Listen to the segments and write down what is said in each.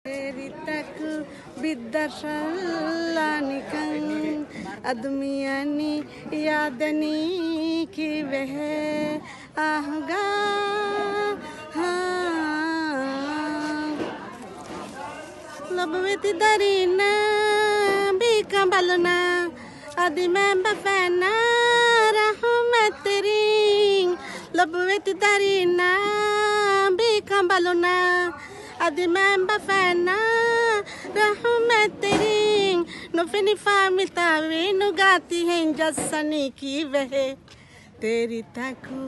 तेरी तक बिद्दशालानिकं अदमियानी यादनी की वह आहगा लबवेती दरीना बीका बलना अदि मैं बफैना रहूं मैं तेरी लबवेती दरीना बीका बलना अदि मैं बफैना रहूं मैं तेरी नुफिनी फामितावी नुगाती है जसनी की वह तेरी ताकू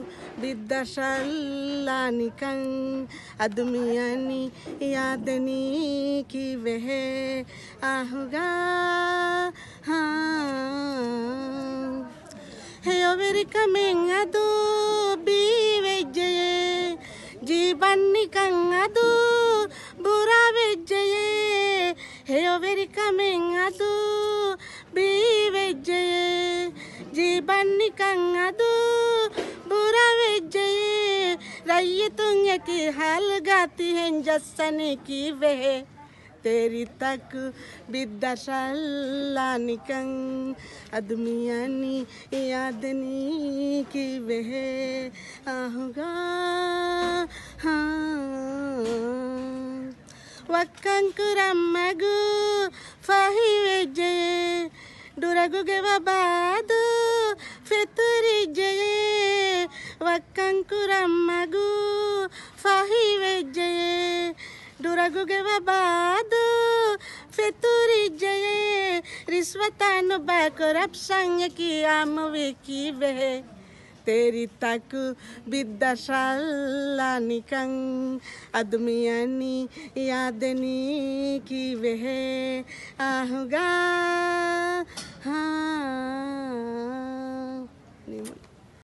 बिद्दशालानिकं अदमियानी यादनी की वह आहगा हे ओवेरी कमिंग अदू बीवेजये जीवनिकं अदू बुरा वेजये हे ओवेरी कमिंग अदू बीवेजये जीवनिकं अदू बुरा वेजये रही तुंगे की हाल गाती है जसने की वह तेरी तक बिद्दशालानिकं अदमियानी यादनी की वह आहगा वक्कंकुरम्मगु फाहिवेजये दुरगुगे वबादु फितुरिजये वक्कंकुरम्मगु फाहिवेजये दुरगुगे वबादु फितुरिजये रिश्वतानु बाकुरब संग की आमवे की वह तेरी तक बिद्दशालानिकं अदमियानी यादनी की वह आहगा।